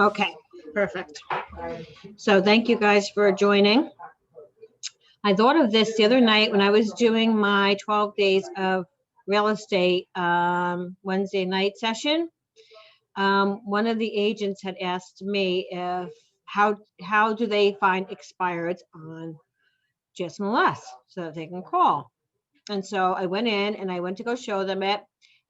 Okay, perfect. So thank you guys for joining. I thought of this the other night when I was doing my 12 days of real estate Wednesday night session. One of the agents had asked me if how do they find expireds on GSMLS so that they can call. And so I went in and I went to go show them it.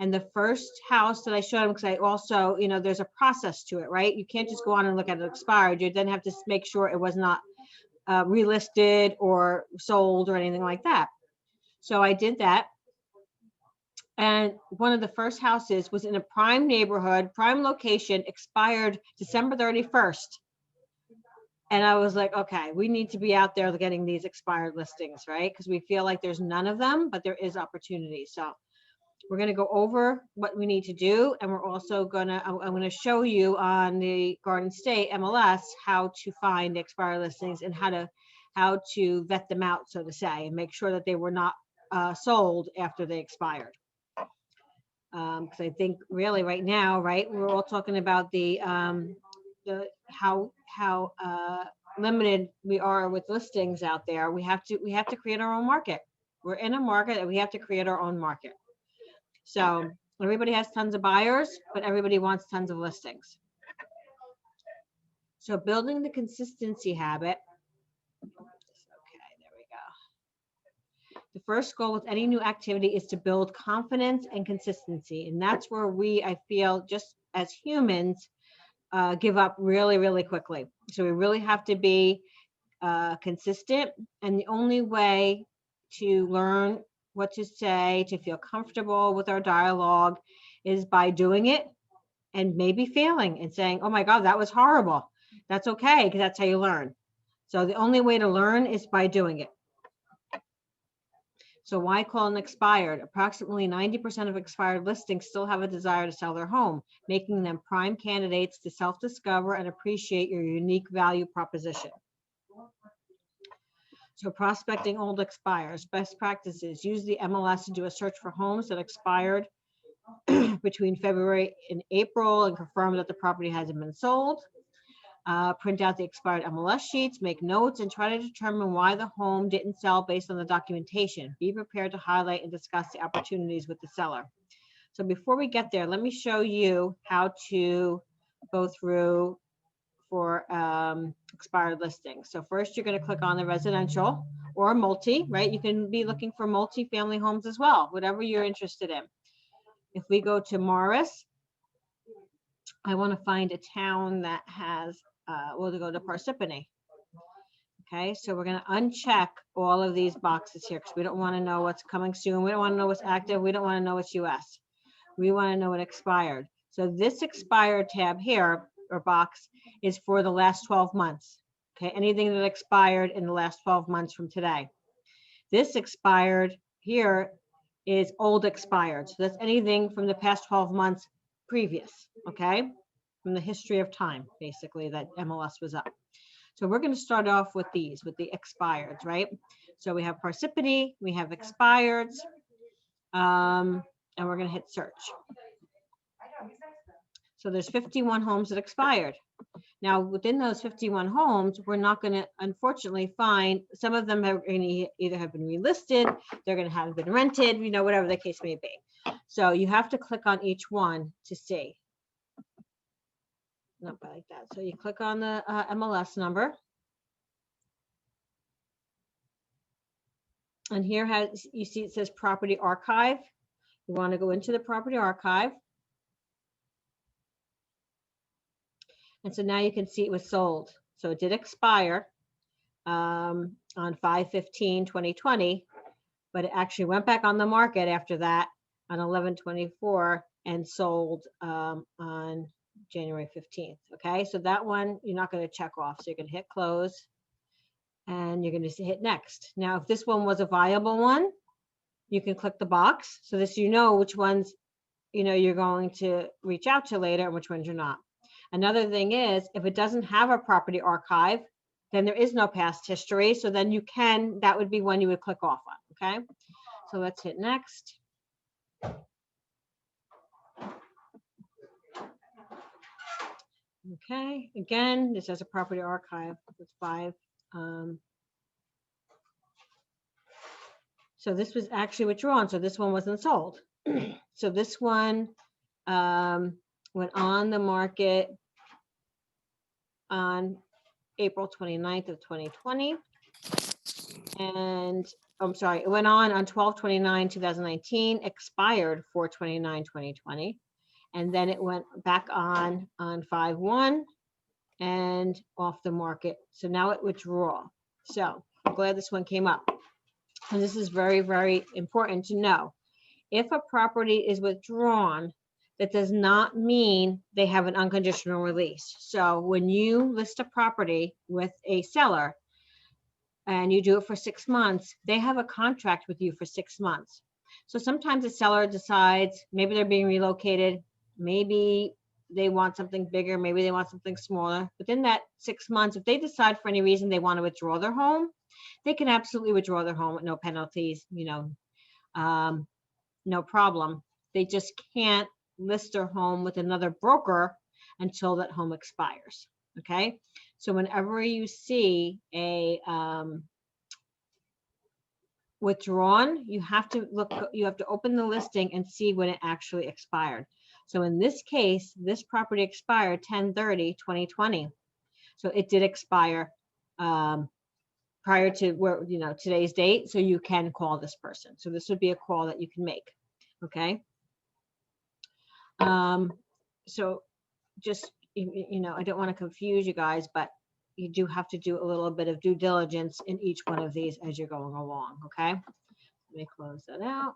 And the first house that I showed them, because I also, there's a process to it, right? You can't just go on and look at it expired. You then have to make sure it was not relisted or sold or anything like that. So I did that. And one of the first houses was in a prime neighborhood, prime location, expired December 31st. And I was like, okay, we need to be out there getting these expired listings, right? Because we feel like there's none of them, but there is opportunity. So we're going to go over what we need to do. And we're also I'm going to show you on the Garden State MLS how to find the expired listings and how to vet them out, so to say, and make sure that they were not sold after they expired. Because I think really right now, right, we're all talking about the how limited we are with listings out there. We have to create our own market. We're in a market and we have to create our own market. So everybody has tons of buyers, but everybody wants tons of listings. So building the consistency habit. Okay, there we go. The first goal with any new activity is to build confidence and consistency. And that's where I feel, just as humans, give up really, really quickly. So we really have to be consistent. And the only way to learn what to say, to feel comfortable with our dialogue, is by doing it and maybe failing and saying, oh my God, that was horrible. That's okay, because that's how you learn. So the only way to learn is by doing it. So why call an expired? Approximately 90% of expired listings still have a desire to sell their home, making them prime candidates to self-discover and appreciate your unique value proposition. So prospecting old expires. Best practices: use the MLS to do a search for homes that expired between February and April and confirm that the property hasn't been sold. Print out the expired MLS sheets, make notes, and try to determine why the home didn't sell based on the documentation. Be prepared to highlight and discuss the opportunities with the seller. So before we get there, let me show you how to go through for expired listings. So first you're going to click on the residential or multi, right? You can be looking for multi-family homes as well, whatever you're interested in. If we go to Morris, I want to find a town that has, we'll go to Parsippany. Okay, so we're going to uncheck all of these boxes here because we don't want to know what's coming soon. We don't want to know what's active. We don't want to know what's US. We want to know what expired. So this expired tab here, or box, is for the last 12 months. Okay, anything that expired in the last 12 months from today. This expired here is old expired. So that's anything from the past 12 months previous, okay? From the history of time, basically, that MLS was up. So we're going to start off with these, with the expireds, right? So we have Parsippany, we have expireds, and we're going to hit search. So there's 51 homes that expired. Now, within those 51 homes, we're not going to, unfortunately, find, some of them are going to either have been relisted, they're going to have been rented, whatever the case may be. So you have to click on each one to see. Not like that. So you click on the MLS number. And here you see it says property archive. You want to go into the property archive. And so now you can see it was sold. So it did expire on 5/15/2020, but it actually went back on the market after that on 11/24 and sold on January 15th. Okay, so that one you're not going to check off. So you're going to hit close and you're going to hit next. Now, if this one was a viable one, you can click the box. So this, which ones, you're going to reach out to later and which ones you're not. Another thing is, if it doesn't have a property archive, then there is no past history. So then that would be one you would click off on, okay? So let's hit next. Okay, again, this has a property archive with 5. So this was actually withdrawn, so this one wasn't sold. So this one went on the market on April 29th of 2020. And I'm sorry, it went on 12/29/2019, expired 4/29/2020. And then it went back on 5/1 and off the market. So now it withdraw. So I'm glad this one came up. And this is very, very important to know. If a property is withdrawn, that does not mean they have an unconditional release. So when you list a property with a seller and you do it for 6 months, they have a contract with you for 6 months. So sometimes the seller decides maybe they're being relocated, maybe they want something bigger, maybe they want something smaller. Within that 6 months, if they decide for any reason they want to withdraw their home, they can absolutely withdraw their home with no penalties, no problem. They just can't list their home with another broker until that home expires. Okay. So whenever you see a withdrawn, you have to open the listing and see when it actually expired. So in this case, this property expired 10/30/2020. So it did expire prior to where, today's date. So you can call this person. So this would be a call that you can make. Okay. So just, I don't want to confuse you guys, but you do have to do a little bit of due diligence in each one of these as you're going along. Okay. Let me close that out.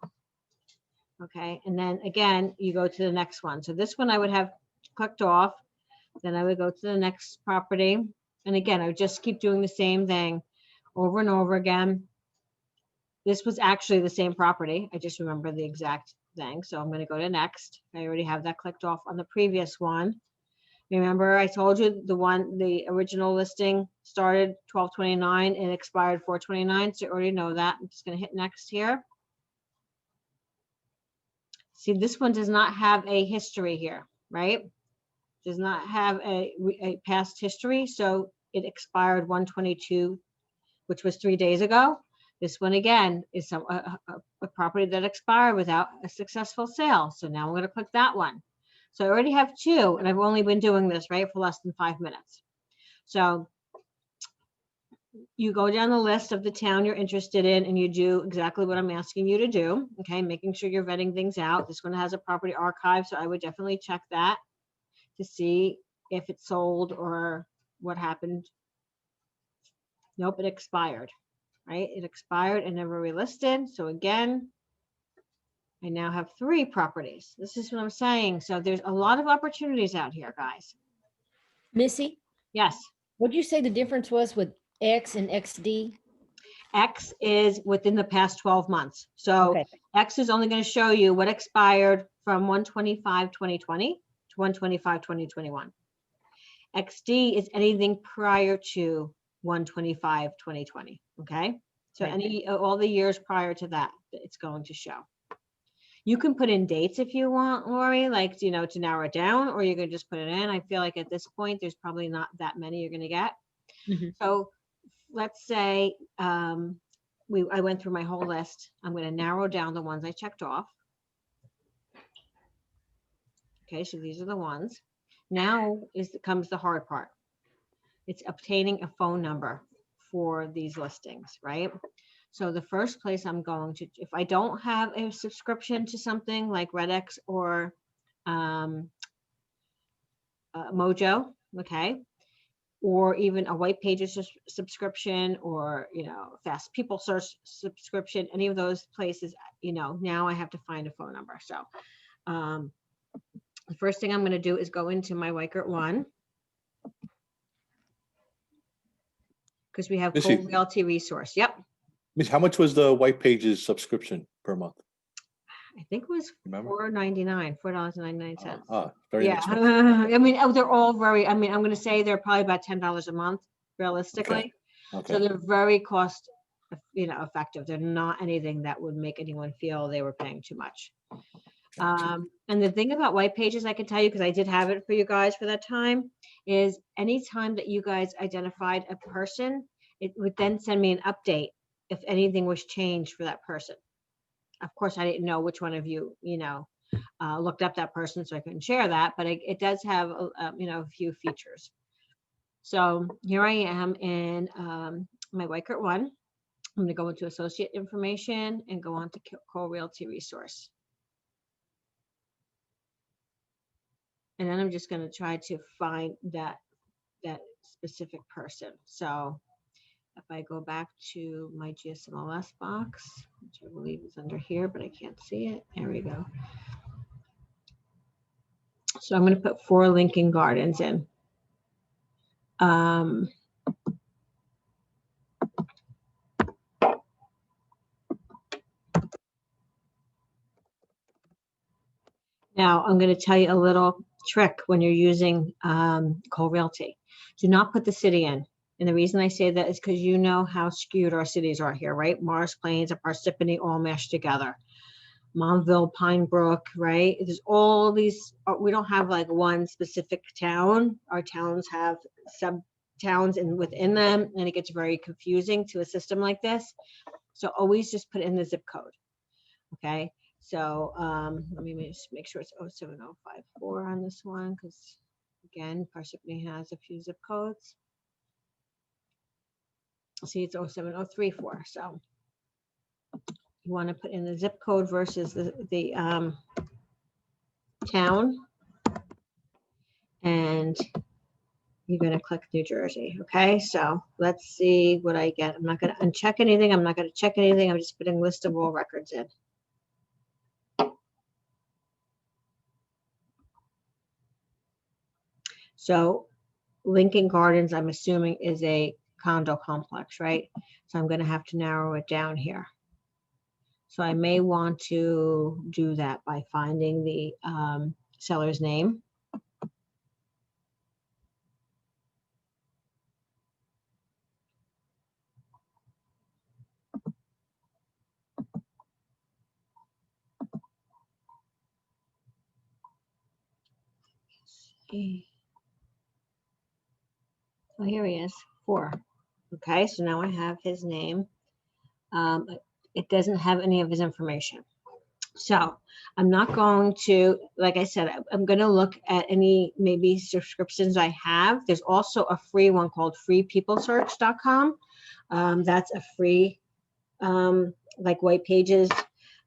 Okay. And then again, you go to the next one. So this one I would have clicked off. Then I would go to the next property. And again, I would just keep doing the same thing over and over again. This was actually the same property. I just remember the exact thing. So I'm going to go to next. I already have that clicked off on the previous one. Remember, I told you the original listing started 12/29 and expired 4/29. So you already know that. I'm just going to hit next here. See, this one does not have a history here, right? Does not have a past history. So it expired 1/22, which was 3 days ago. This one again is a property that expired without a successful sale. So now I'm going to click that one. So I already have 2, and I've only been doing this, right, for less than 5 minutes. So you go down the list of the town you're interested in, and you do exactly what I'm asking you to do, okay, making sure you're vetting things out. This one has a property archive, so I would definitely check that to see if it sold or what happened. Nope, it expired, right? It expired and never relisted. So again, I now have 3 properties. This is what I'm saying. So there's a lot of opportunities out here, guys. Missy, Yes. what'd you say the difference was with X and XD? X is within the past 12 months. So Okay. X is only going to show you what expired from 1/25/2020 to 1/25/2021. XD is anything prior to 1/25/2020. Okay. So Right. all the years prior to that, it's going to show. You can put in dates if you want, Lori, like, to narrow it down, or you can just put it in. I feel like at this point, there's probably not that many you're going to get. Mhm. So let's say I went through my whole list. I'm going to narrow down the ones I checked off. Okay, so these are the ones. Now comes the hard part. It's obtaining a phone number for these listings, right? So the first place I'm going to, if I don't have a subscription to something like RedX or Mojo, okay, or even a White Pages subscription, or Fast People Search subscription, any of those places, now I have to find a phone number. So the first thing I'm going to do is go into my Weichert One, because we have Missy. Cold Realty Resource. Yep. Miss, how much was the White Pages subscription per month? I think it was Remember? $4.99. Very Yeah. inexpensive. I mean, they're all very, I'm going to say they're probably about $10 a month, realistically. Okay. So they're very cost, effective. They're not anything that would make anyone feel they were paying too much. And the thing about white pages, I can tell you, because I did have it for you guys for that time, is anytime that you guys identified a person, it would then send me an update if anything was changed for that person. Of course, I didn't know which one of you, looked up that person, so I couldn't share that, but it does have, a few features. So here I am in my Weichert one. I'm going to go into associate information and go on to Cole Realty Resource. And then I'm just going to try to find that specific person. So if I go back to my GSMLS box, which I believe is under here, but I can't see it. There we go. So I'm going to put 4 Lincoln Gardens in. Now I'm going to tell you a little trick when you're using Cole Realty. Do not put the city in. And the reason I say that is because you know how skewed our cities are here, right? Morris Plains and Parsippany all meshed together. Montville, Pine Brook, right? There's all these, we don't have like one specific town. Our towns have sub towns within them, and it gets very confusing to a system like this. So always just put in the zip code, okay? So let me just make sure it's 07054 on this one, because again, Parsippany has a few zip codes. See, it's 07034. So you want to put in the zip code versus the town, and you're going to click New Jersey. Okay, so let's see what I get. I'm not going to uncheck anything. I'm not going to check anything. I'm just putting list of all records in. So Lincoln Gardens, I'm assuming, is a condo complex, right? So I'm going to have to narrow it down here. So I may want to do that by finding the seller's name. Oh, here he is, 4. Okay, so now I have his name. It doesn't have any of his information. So I'm not going to, like I said, I'm going to look at any maybe subscriptions I have. There's also a free one called freepeoplesearch.com. That's a free, like white pages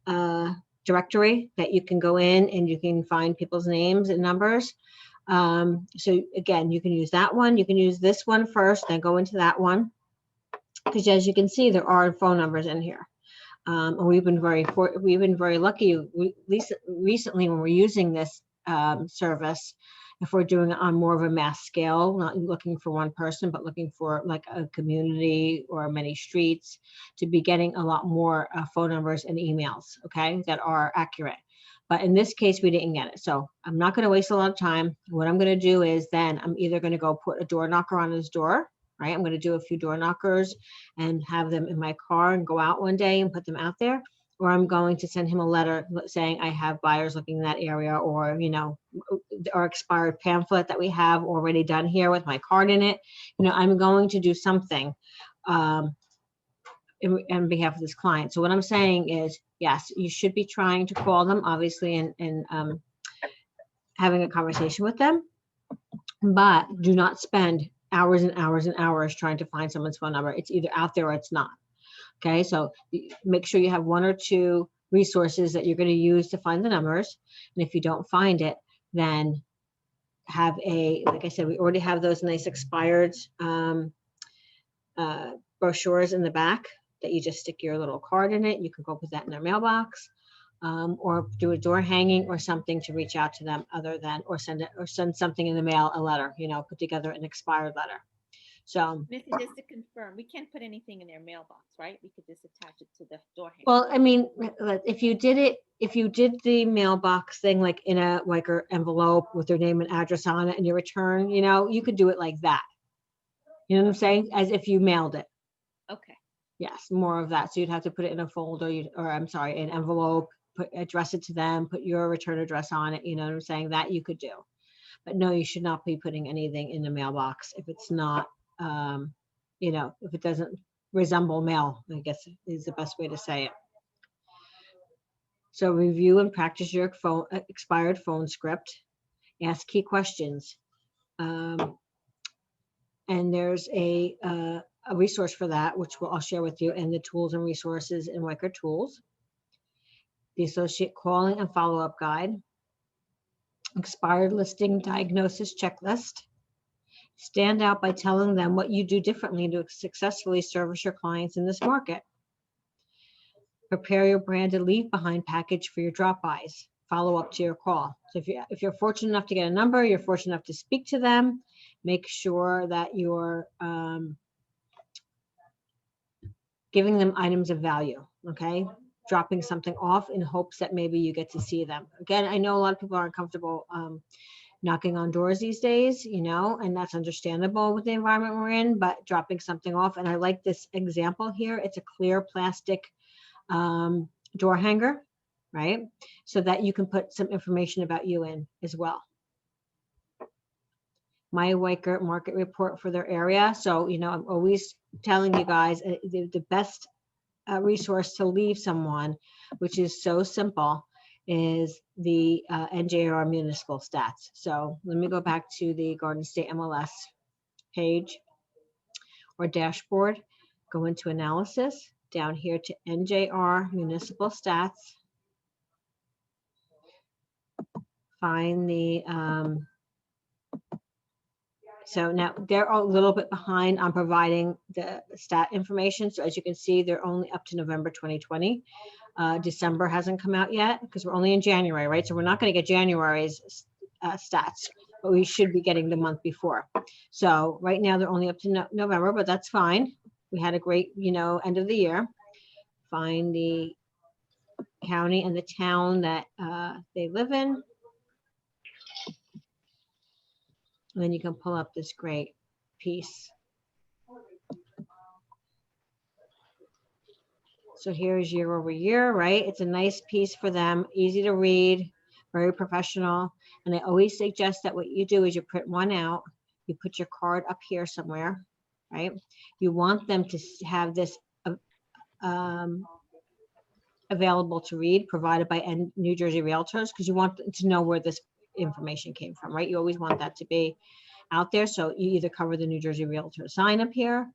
directory that you can go in and you can find people's names and numbers. So again, you can use that one. You can use this one first, then go into that one. Because as you can see, there are phone numbers in here. And we've been very lucky. Recently, when we're using this service, if we're doing it on more of a mass scale, not looking for one person, but looking for like a community or many streets, to be getting a lot more phone numbers and emails, okay, that are accurate. But in this case, we didn't get it. So I'm not going to waste a lot of time. What I'm going to do is then I'm either going to go put a door knocker on his door, right? I'm going to do a few door knockers and have them in my car and go out one day and put them out there. Or I'm going to send him a letter saying I have buyers looking in that area, or, our expired pamphlet that we have already done here with my card in it. I'm going to do something in behalf of this client. So what I'm saying is, yes, you should be trying to call them, obviously, and having a conversation with them, but do not spend hours and hours and hours trying to find someone's phone number. It's either out there or it's not. Okay, so make sure you have 1 or 2 resources that you're going to use to find the numbers. And if you don't find it, then have like I said, we already have those nice expired brochures in the back that you just stick your little card in it. You can go put that in their mailbox, or do a door hanging or something to reach out to them other than, or send something in the mail, a letter, put together an expired letter. So, Missy, just to confirm, we can't put anything in their mailbox, right? We could just attach it to the door hanger. well, I mean, if you did the mailbox thing, like in a envelope with their name and address on it and your return, you could do it like that. You know what I'm saying? As if you mailed it. Okay. Yes, more of that. So you'd have to put it in a folder, an envelope, address it to them, put your return address on it, you know what I'm saying? That you could do. But no, you should not be putting anything in the mailbox if it's not, you know, if it doesn't resemble mail, I guess is the best way to say it. So review and practice your expired phone script. Ask key questions. And there's a resource for that, which I'll share with you, and the tools and resources in Wiker Tools. The associate calling and follow-up guide. Expired listing diagnosis checklist. Stand out by telling them what you do differently to successfully service your clients in this market. Prepare your branded leave behind package for your drop-bys. Follow up to your call. So if you're fortunate enough to get a number, you're fortunate enough to speak to them, make sure that you're giving them items of value, okay? Dropping something off in hopes that maybe you get to see them. Again, I know a lot of people aren't comfortable knocking on doors these days, you know, and that's understandable with the environment we're in, but dropping something off. And I like this example here. It's a clear plastic door hanger, right? So that you can put some information about you in as well. My Wiker market report for their area. So, you know, I'm always telling you guys the best resource to leave someone, which is so simple, is the NJR municipal stats. So let me go back to the Garden State MLS page or dashboard, go into analysis, down here to NJR municipal stats, find the, so now they're a little bit behind on providing the stat information. So as you can see, they're only up to November 2020. December hasn't come out yet because we're only in January, right? So we're not going to get January's stats, but we should be getting the month before. So right now they're only up to November, but that's fine. We had a great, you know, end of the year. Find the county and the town that they live in. And then you can pull up this great piece. So here's year over year, right? It's a nice piece for them, easy to read, very professional. And I always suggest that what you do is you print one out, you put your card up here somewhere, right? You want them to have this available to read, provided by New Jersey Realtors, because you want them to know where this information came from, right? You always want that to be out there. So you either cover the New Jersey Realtor sign up here,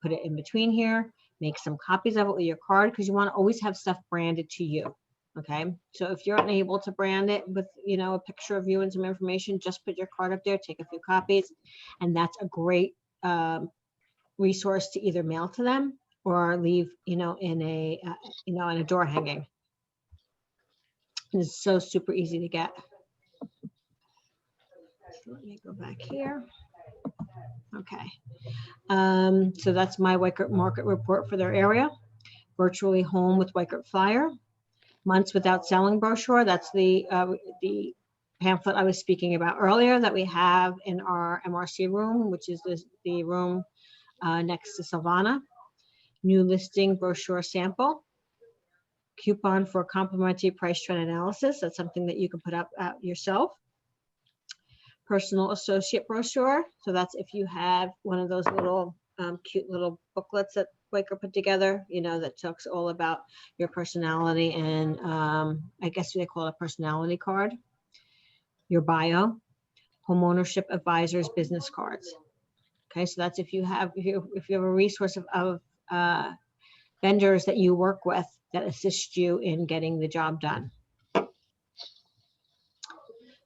put it in between here, make some copies of it with your card, because you want to always have stuff branded to you. Okay. So if you're unable to brand it with, you know, a picture of you and some information, just put your card up there, take a few copies. And that's a great resource to either mail to them or leave, you know, in a, in a door hanging. And it's so super easy to get. So let me go back here. Okay. So that's my Wiker market report for their area. Virtually home with Wiker flyer. Months without selling brochure. That's the pamphlet I was speaking about earlier that we have in our MRC room, which is the room next to Silvana. New listing brochure sample. Coupon for complimentary price trend analysis. That's something that you can put up yourself. Personal associate brochure. So that's if you have one of those little cute little booklets that Wiker put together, you know, that talks all about your personality, and I guess they call it a personality card. Your bio, home ownership advisors business cards. Okay, so that's if you have a resource of vendors that you work with that assist you in getting the job done.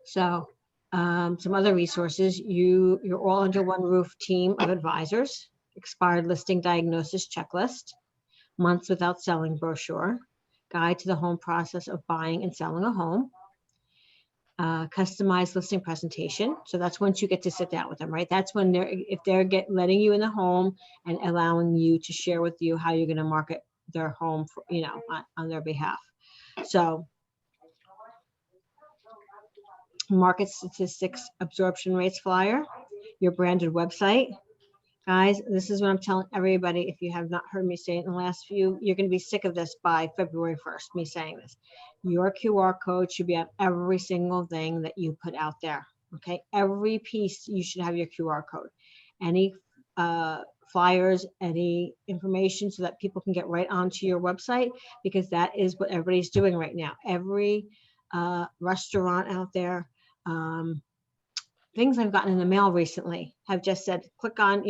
So some other resources, you're all under one roof team of advisors. Expired listing diagnosis checklist, months without selling brochure, guide to the home process of buying and selling a home, customized listing presentation. So that's once you get to sit down with them, right? That's when if they're letting you in the home and allowing you to share with you how you're going to market their home, for, you know, on their behalf. So market statistics, absorption rates flyer, your branded website, Guys, this is what I'm telling everybody. If you have not heard me say it in the last few, you're going to be sick of this by February 1st, me saying this. Your QR code should be on every single thing that you put out there. Okay. Every piece you should have your QR code. Any flyers, any information so that people can get right onto your website, because that is what everybody's doing right now. Every restaurant out there, things I've gotten in the mail recently have just said, click on,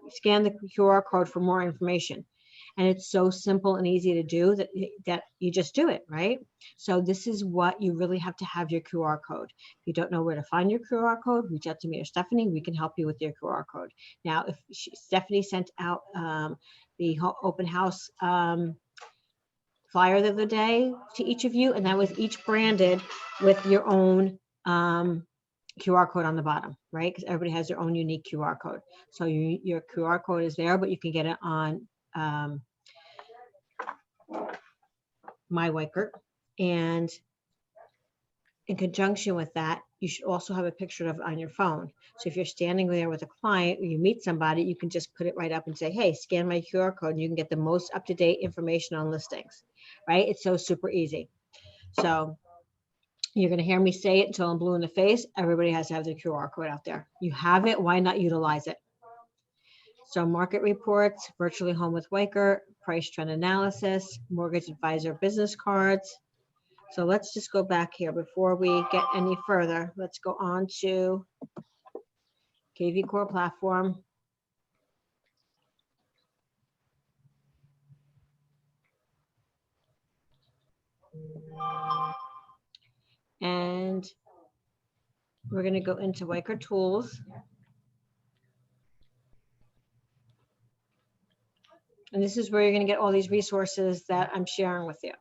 scan the QR code for more information. And it's so simple and easy to do that you just do it, right? So this is what you really have to have your QR code. If you don't know where to find your QR code, reach out to me or Stephanie. We can help you with your QR code. Now, if Stephanie sent out the open house flyer the other day to each of you, and that was each branded with your own QR code on the bottom, right? Because everybody has their own unique QR code. So your QR code is there, but you can get it on My Weichert. And in conjunction with that, you should also have a picture of it on your phone. So if you're standing there with a client or you meet somebody, you can just put it right up and say, hey, scan my QR code, and you can get the most up-to-date information on listings, right? It's so super easy. So you're going to hear me say it until I'm blue in the face. Everybody has to have their QR code out there. You have it. Why not utilize it? So market reports, virtually home with Weichert, price trend analysis, mortgage advisor business cards. So let's just go back here before we get any further. Let's go on to KV Core platform. And we're going to go into Weichert Tools. And this is where you're going to get all these resources that I'm sharing with you.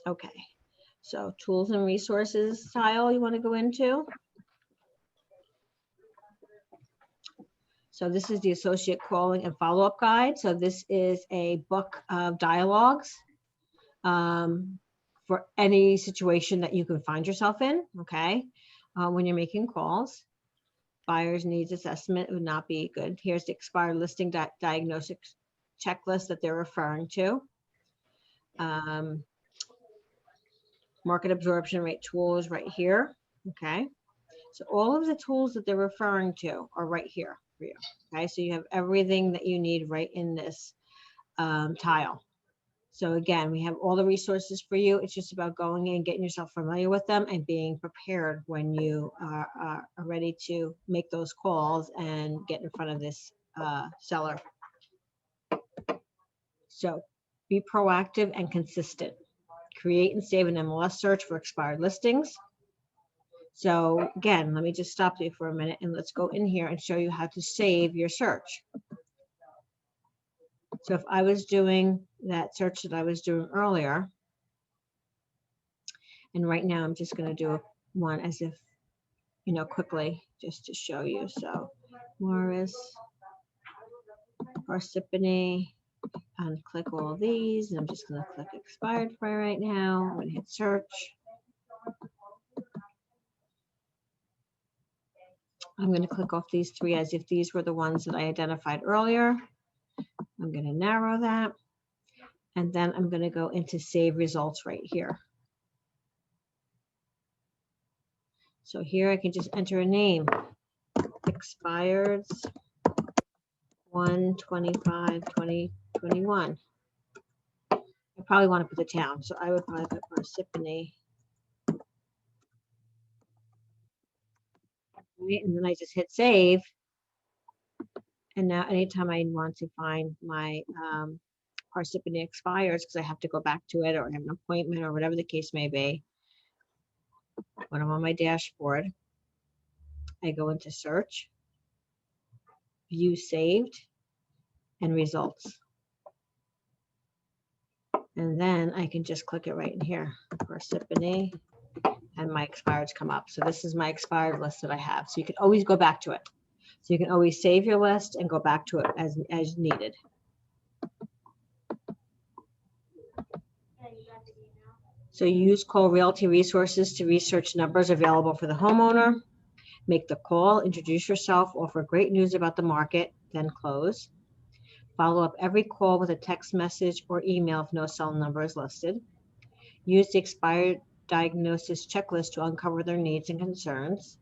Okay, so tools and resources tile you want to go into. So this is the associate calling and follow-up guide. So this is a book of dialogues for any situation that you can find yourself in, okay? When you're making calls. Buyer's needs assessment would not be good. Here's the expired listing diagnosis checklist that they're referring to. Market absorption rate tools right here, okay? So all of the tools that they're referring to are right here for you, okay? So you have everything that you need right in this tile. So again, we have all the resources for you. It's just about going in, getting yourself familiar with them and being prepared when you are ready to make those calls and get in front of this seller. So be proactive and consistent. Create and save an MLS search for expired listings. So again, let me just stop you for a minute and let's go in here and show you how to save your search. So if I was doing that search that I was doing earlier, and right now I'm just going to do one as if, quickly, just to show you. So Morris, Parsippany, and click all these. And I'm just going to click expired for right now. I'm going to hit search. I'm going to click off these three as if these were the ones that I identified earlier. I'm going to narrow that. And then I'm going to go into save results right here. So here I can just enter a name. Expireds 1/25/2021. I probably want to put the town. So I would probably put Parsippany. Right, and then I just hit save. And now anytime I want to find my Parsippany expires, because I have to go back to it or have an appointment or whatever the case may be, when I'm on my dashboard, I go into search, view saved, and results. And then I can just click it right in here, Parsippany and my expireds come up. So this is my expired list that I have. So you can always go back to it. So you can always save your list and go back to it as needed. So you use Cole Realty Resources to research numbers available for the homeowner. Make the call, introduce yourself, offer great news about the market, then close. Follow up every call with a text message or email if no cell number is listed. Use the expired diagnosis checklist to uncover their needs and concerns.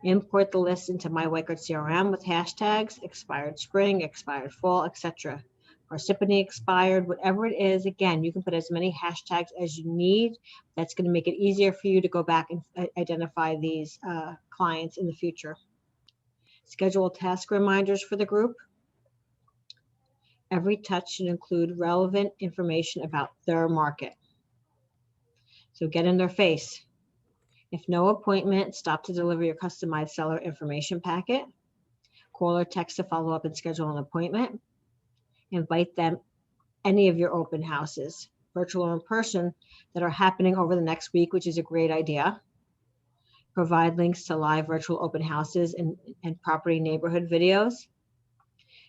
Import the list into MyWhiteGuard CRM with hashtags, expired spring, expired fall, etc. Parsippany expired, whatever it is. Again, you can put as many hashtags as you need. That's going to make it easier for you to go back and identify these clients in the future. Schedule task reminders for the group. Every touch should include relevant information about their market. So get in their face. If no appointment, stop to deliver your customized seller information packet. Call or text to follow up and schedule an appointment. Invite them any of your open houses, virtual or in person, that are happening over the next week, which is a great idea. Provide links to live virtual open houses and property neighborhood videos.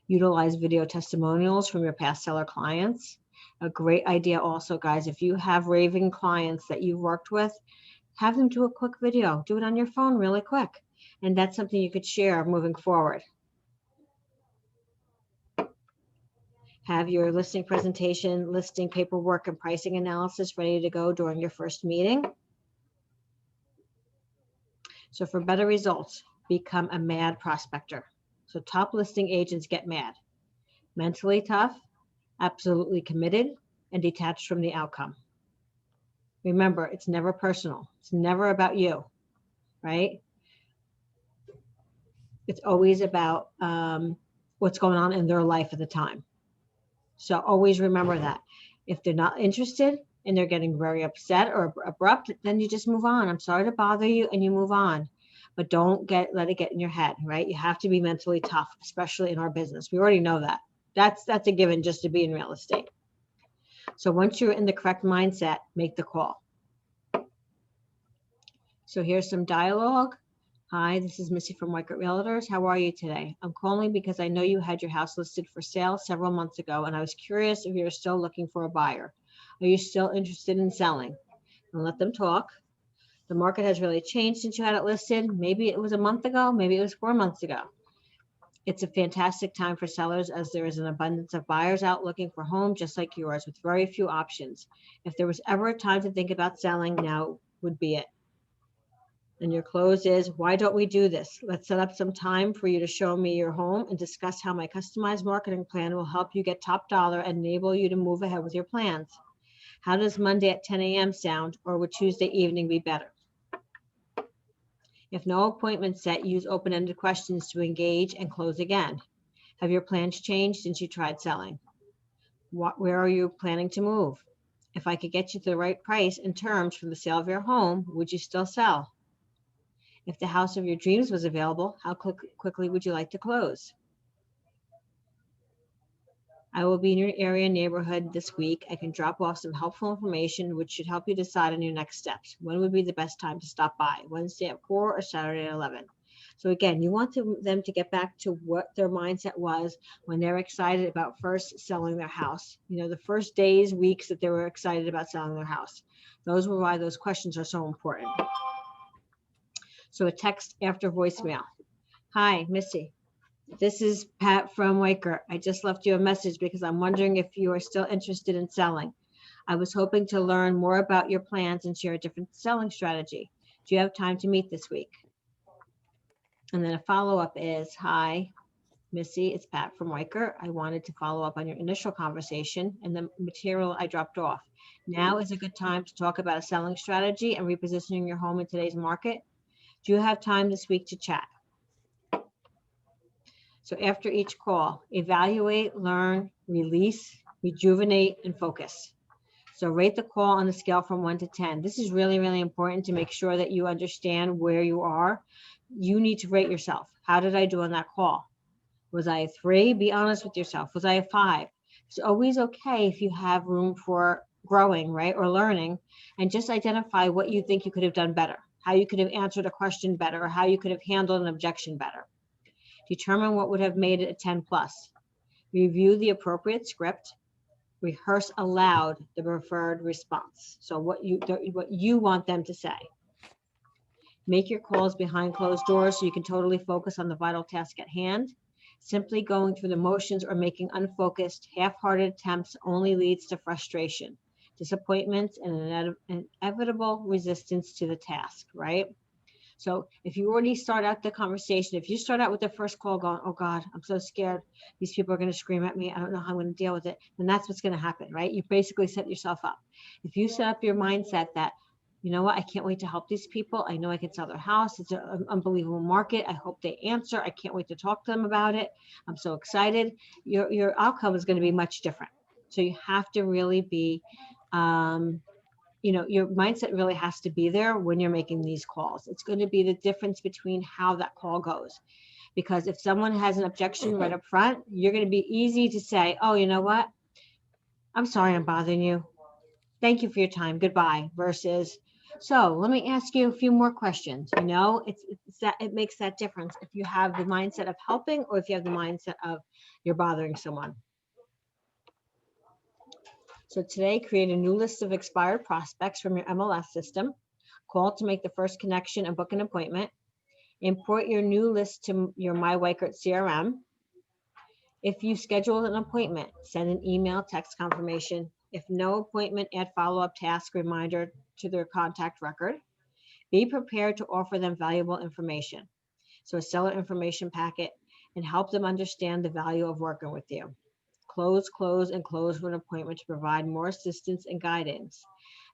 Utilize video testimonials from your past seller clients. A great idea also, guys, if you have raving clients that you've worked with, have them do a quick video. Do it on your phone really quick. And that's something you could share moving forward. Have your listing presentation, listing paperwork, and pricing analysis ready to go during your first meeting. So for better results, become a mad prospector. So top listing agents get mad. Mentally tough, absolutely committed, and detached from the outcome. Remember, it's never personal. It's never about you, right? It's always about what's going on in their life at the time. So always remember that. If they're not interested and they're getting very upset or abrupt, then you just move on. I'm sorry to bother you, and you move on. But don't let it get in your head, right? You have to be mentally tough, especially in our business. We already know that. That's a given just to be in real estate. So once you're in the correct mindset, make the call. So here's some dialogue. Hi, this is Missy from WhiteGuard Realtors. How are you today? I'm calling because I know you had your house listed for sale several months ago, and I was curious if you're still looking for a buyer. Are you still interested in selling? And let them talk. The market has really changed since you had it listed. Maybe it was a month ago, maybe it was 4 months ago. It's a fantastic time for sellers as there is an abundance of buyers out looking for homes just like yours with very few options. If there was ever a time to think about selling, now would be it. And your close is, why don't we do this? Let's set up some time for you to show me your home and discuss how my customized marketing plan will help you get top dollar and enable you to move ahead with your plans. How does Monday at 10 a.m. sound, or would Tuesday evening be better? If no appointment set, use open-ended questions to engage and close again. Have your plans changed since you tried selling? Where are you planning to move? If I could get you the right price and terms for the sale of your home, would you still sell? If the house of your dreams was available, how quickly would you like to close? I will be in your area neighborhood this week. I can drop off some helpful information which should help you decide on your next steps. When would be the best time to stop by? Wednesday at 4 or Saturday at 11? So again, you want them to get back to what their mindset was when they're excited about first selling their house. You know, the first days, weeks that they were excited about selling their house. Those were why those questions are so important. So a text after voicemail. Hi, Missy. This is Pat from WhiteGuard. I just left you a message because I'm wondering if you are still interested in selling. I was hoping to learn more about your plans and share a different selling strategy. Do you have time to meet this week? And then a follow-up is, hi, Missy, it's Pat from WhiteGuard. I wanted to follow up on your initial conversation and the material I dropped off. Now is a good time to talk about a selling strategy and repositioning your home in today's market. Do you have time this week to chat? So after each call, evaluate, learn, release, rejuvenate, and focus. So rate the call on a scale from 1 to 10. This is really, really important to make sure that you understand where you are. You need to rate yourself. How did I do on that call? Was I a 3? Be honest with yourself. Was I a 5? It's always okay if you have room for growing, right, or learning, and just identify what you think you could have done better, how you could have answered a question better, or how you could have handled an objection better. Determine what would have made it a 10 plus. Review the appropriate script. Rehearse aloud the preferred response. So what you want them to say. Make your calls behind closed doors so you can totally focus on the vital task at hand. Simply going through the motions or making unfocused, half-hearted attempts only leads to frustration, disappointments, and an inevitable resistance to the task, right? So if you already start out the conversation, if you start out with the first call going, oh God, I'm so scared. These people are going to scream at me. I don't know how I'm going to deal with it. Then that's what's going to happen, right? You basically set yourself up. If you set up your mindset that, you know what, I can't wait to help these people. I know I can sell their house. It's an unbelievable market. I hope they answer. I can't wait to talk to them about it. I'm so excited. Your outcome is going to be much different. So you have to really be, your mindset really has to be there when you're making these calls. It's going to be the difference between how that call goes. Because if someone has an objection right up front, you're going to be easy to say, oh, you know what? I'm sorry I'm bothering you. Thank you for your time. Goodbye. Versus, so let me ask you a few more questions. It makes that difference if you have the mindset of helping or if you have the mindset of you're bothering someone. So today, create a new list of expired prospects from your MLS system. Call to make the first connection and book an appointment. Import your new list to your MyWhiteGirt CRM. If you schedule an appointment, send an email, text confirmation. If no appointment, add follow-up task reminder to their contact record. Be prepared to offer them valuable information. So a seller information packet, and help them understand the value of working with you. Close for an appointment to provide more assistance and guidance.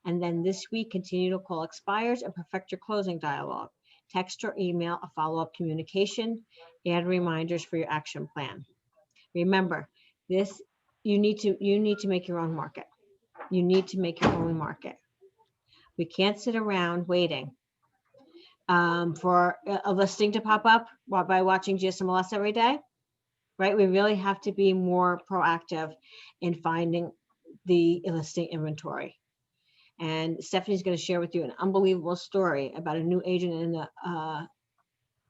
And then this week, continue to call expires and perfect your closing dialogue. Text or email a follow-up communication, add reminders for your action plan. Remember, you need to make your own market. You need to make your own market. We can't sit around waiting for a listing to pop up by watching GSMLS every day. Right? We really have to be more proactive in finding the listing inventory. And Stephanie's going to share with you an unbelievable story about a new agent in the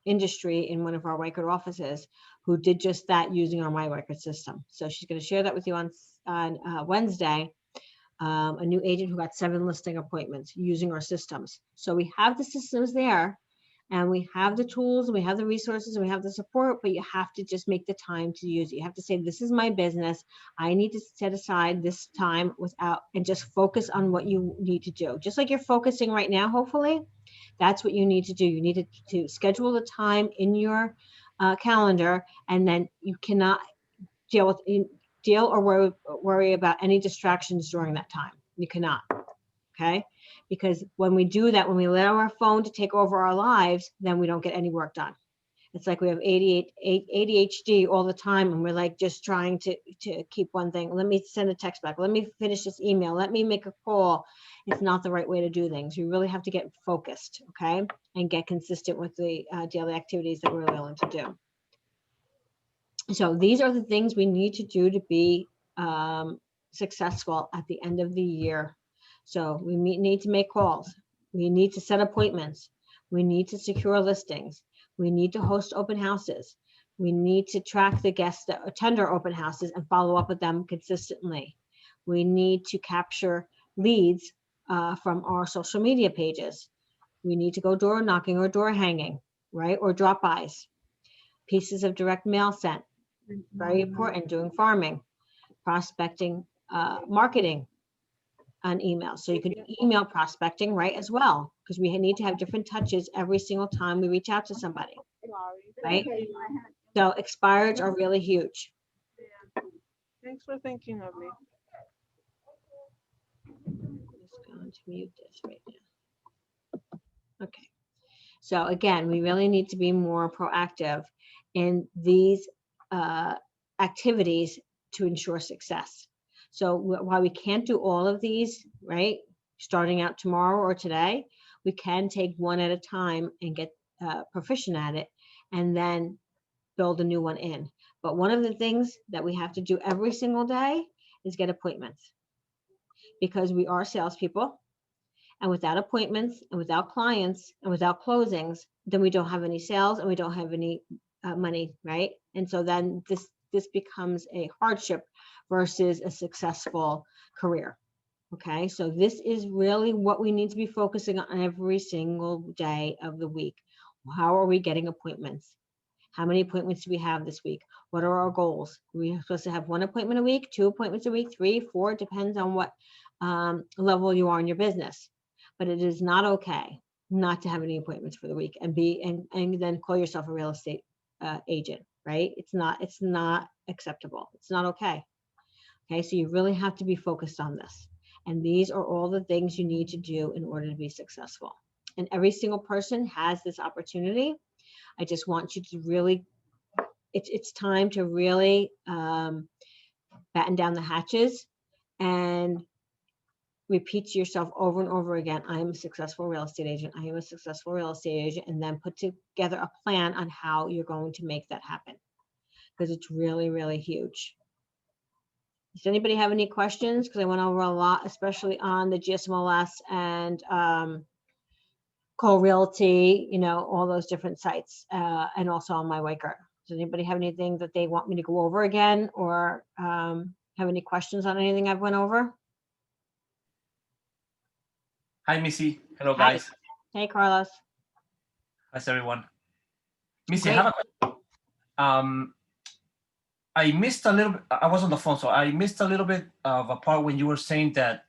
industry in one of our WhiteGirt offices who did just that using our MyWhiteGirt system. So she's going to share that with you on Wednesday. A new agent who got 7 listing appointments using our systems. So we have the systems there. And we have the tools, we have the resources, and we have the support, but you have to just make the time to use it. You have to say, this is my business. I need to set aside this time and just focus on what you need to do. Just like you're focusing right now, hopefully, that's what you need to do. You need to schedule the time in your calendar, and then you cannot deal or worry about any distractions during that time. You cannot. Okay, because when we do that, when we allow our phone to take over our lives, then we don't get any work done. It's like we have ADHD all the time, and we're like just trying to keep one thing. Let me send a text back. Let me finish this email. Let me make a call. It's not the right way to do things. You really have to get focused, okay, and get consistent with the daily activities that we're willing to do. So these are the things we need to do to be successful at the end of the year. So we need to make calls. We need to set appointments. We need to secure listings. We need to host open houses. We need to track the guests that attend our open houses and follow up with them consistently. We need to capture leads from our social media pages. We need to go door knocking or door hanging, right? Or drop-bys. Pieces of direct mail sent. Very important. Doing farming, prospecting, marketing on email. So you can email prospecting, right, as well, because we need to have different touches every single time we reach out to somebody, right? So expireds are really huge. Thanks for thinking of me. I'm just going to mute this right now. Okay. So again, we really need to be more proactive in these activities to ensure success. So while we can't do all of these, right, starting out tomorrow or today, we can take one at a time and get proficient at it and then build a new one in. But one of the things that we have to do every single day is get appointments. because we are salespeople. And without appointments and without clients and without closings, then we don't have any sales and we don't have any money, right? And so then this becomes a hardship versus a successful career. Okay, so this is really what we need to be focusing on every single day of the week. How are we getting appointments? How many appointments do we have this week? What are our goals? We're supposed to have 1 appointment a week, 2 appointments a week, 3, 4, depends on what level you are in your business. But it is not okay not to have any appointments for the week and then call yourself a real estate agent, right? It's not acceptable. It's not okay. Okay, so you really have to be focused on this. And these are all the things you need to do in order to be successful. And every single person has this opportunity. I just want you to really, it's time to really batten down the hatches and repeat to yourself over and over again, I am a successful real estate agent. I am a successful real estate agent. And then put together a plan on how you're going to make that happen. Because it's really, really huge. Does anybody have any questions? Because I went over a lot, especially on the GSMLS and Cole Realty, all those different sites, and also on my White Card. Does anybody have anything that they want me to go over again, or have any questions on anything I've went over? Hi, Missy. Hello, Hi. guys. Hey, Carlos. How's everyone? Missy, Great. I have a question. I missed a little bit. I was on the phone, so I missed a little bit of a part when you were saying that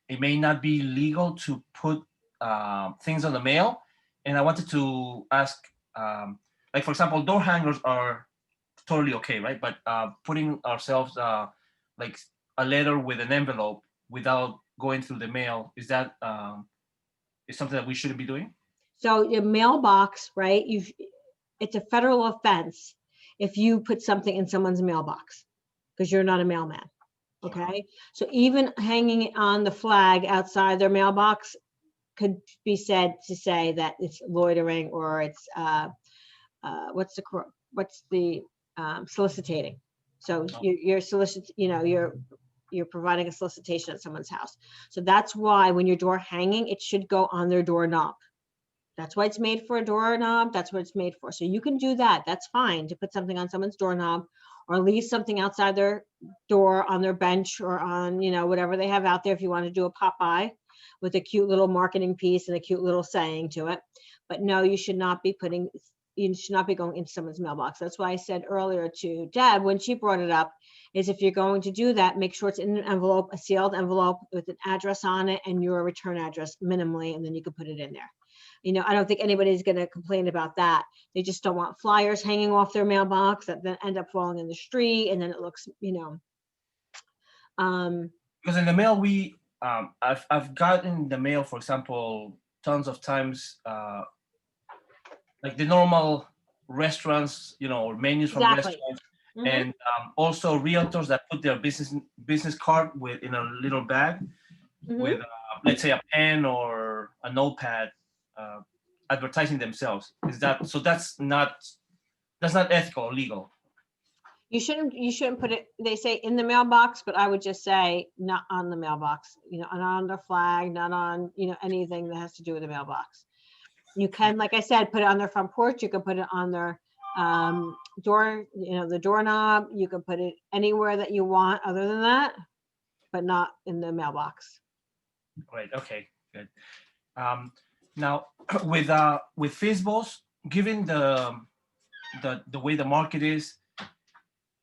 it may not be legal to put things on the mail. And I wanted to ask, like, for example, door hangers are totally okay, right? But putting ourselves like a letter with an envelope without going through the mail, is that is something that we shouldn't be doing? So your mailbox, right? It's a federal offense if you put something in someone's mailbox because you're not a mailman. Okay. So even hanging it on the flag outside their mailbox could be said to say that it's loitering or it's soliciting. So you're you're providing a solicitation at someone's house. So that's why when your door hanging, it should go on their doorknob. That's why it's made for a doorknob. That's what it's made for. So you can do that. That's fine to put something on someone's doorknob or leave something outside their door on their bench or on, whatever they have out there. If you want to do a Popeye with a cute little marketing piece and a cute little saying to it. But no, you should not be going into someone's mailbox. That's why I said earlier to Deb, when she brought it up, is if you're going to do that, make sure it's in an envelope, a sealed envelope with an address on it and your return address minimally, and then you can put it in there. I don't think anybody's going to complain about that. They just don't want flyers hanging off their mailbox that then end up falling in the street. And then it looks, Because in the mail, I've gotten the mail, for example, tons of times, like the normal restaurants, or menus from Exactly. restaurants, Mhm. and also realtors that put their business card in a little bag with, let's say, a pen or a notepad, advertising themselves. That's not ethical or legal? You shouldn't put it, they say in the mailbox, but I would just say not on the mailbox, not on the flag, not on, anything that has to do with the mailbox. You can, like I said, put it on their front porch. You can put it on their door, the doorknob. You can put it anywhere that you want other than that, but not in the mailbox. Great. Okay, good. Now with FSBOs, given the way the market is,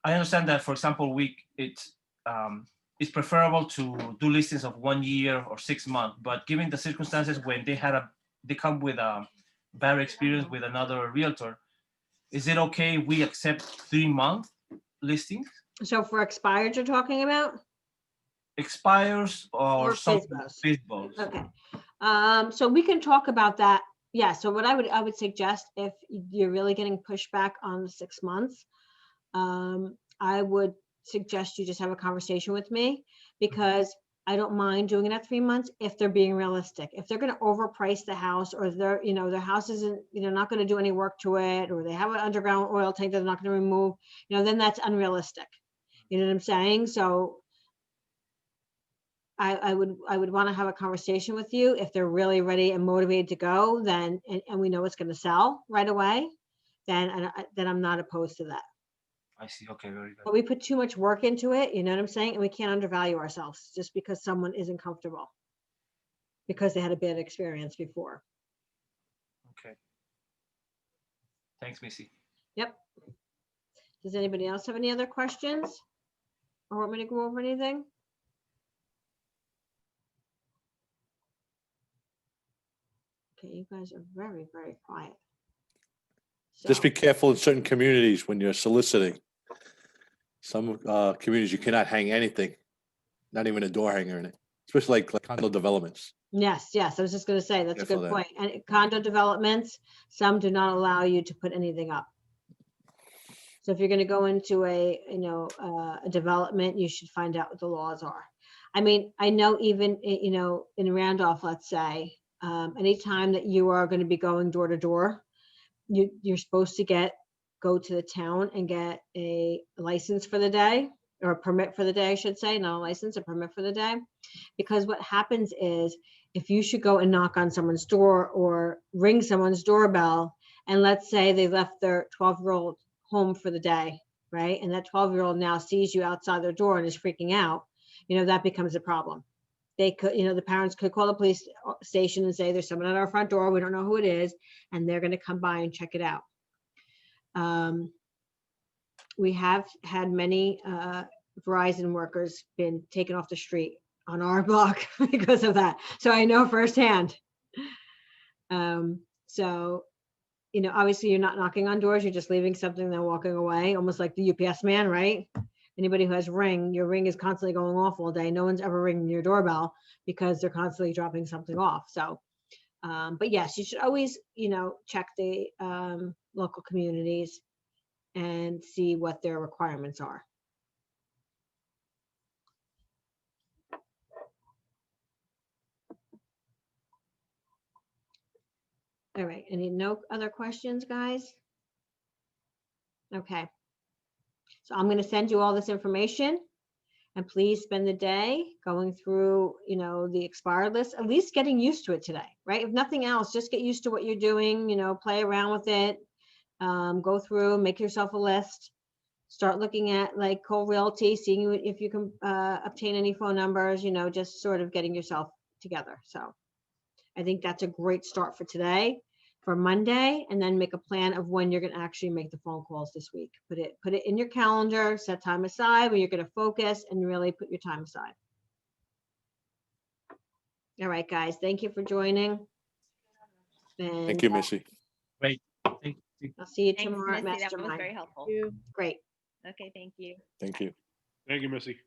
I understand that, for example, it's preferable to do listings of 1 year or 6 months, but given the circumstances when they come with a bad experience with another realtor, is it okay we accept 3-month listings? So for expired, you're talking about? Expires or something? FSBOs. FSBOs. Okay. So we can talk about that. Yeah. So what I would suggest, if you're really getting pushback on the 6 months, I would suggest you just have a conversation with me, because I don't mind doing it at 3 months if they're being realistic. If they're going to overprice the house, or their house isn't, not going to do any work to it, or they have an underground oil tank that they're not going to remove, then that's unrealistic. You know what I'm saying? So I would want to have a conversation with you. If they're really ready and motivated to go, then, and we know it's going to sell right away, then I'm not opposed to that. I see. Okay, very good. But we put too much work into it, you know what I'm saying? And we can't undervalue ourselves just because someone isn't comfortable because they had a bad experience before. Okay. Thanks, Missy. Yep. Does anybody else have any other questions? Or want me to go over anything? Okay, you guys are very, very quiet. Just So- be careful in certain communities when you're soliciting. Some communities, you cannot hang anything, not even a door hanger in it, especially like condo developments. Yes, yes, I was just gonna say, that's a Careful good there. point. And condo developments, some do not allow you to put anything up. So if you're gonna go into a, a development, you should find out what the laws are. I mean, I know even, in Randolph, let's say, anytime that you are gonna be going door to door, you're supposed to go to the town and get a license for the day, or a permit for the day, I should say, not a license, a permit for the day. Because what happens is, if you should go and knock on someone's door or ring someone's doorbell, and let's say they left their 12-year-old home for the day, right? And that 12-year-old now sees you outside their door and is freaking out, that becomes a problem. They could, the parents could call the police station and say, there's someone at our front door, we don't know who it is, and they're gonna come by and check it out. We have had many Verizon workers been taken off the street on our block because of that. So I know firsthand. So, obviously you're not knocking on doors, you're just leaving something, then walking away, almost like the UPS man, right? Anybody who has Ring, your Ring is constantly going off all day. No one's ever ringing your doorbell because they're constantly dropping something off. So, but yes, you should always, check the local communities and see what their requirements are. All right, no other questions, guys? Okay. So I'm going to send you all this information, and please spend the day going through, the expired list, at least getting used to it today, right? If nothing else, just get used to what you're doing, play around with it, go through, make yourself a list, start looking at like Co-Realty, seeing if you can obtain any phone numbers, just sort of getting yourself together. So I think that's a great start for today, for Monday, and then make a plan of when you're going to actually make the phone calls this week. Put it in your calendar, set time aside when you're going to focus and really put your time aside. All right, guys, thank you for joining. Thank And you, Missy. Great. Thank you. I'll see you Thanks, tomorrow at Missy, that was Mastermind. very helpful. You. Great. Okay, thank you. Thank you. Thank you, Missy.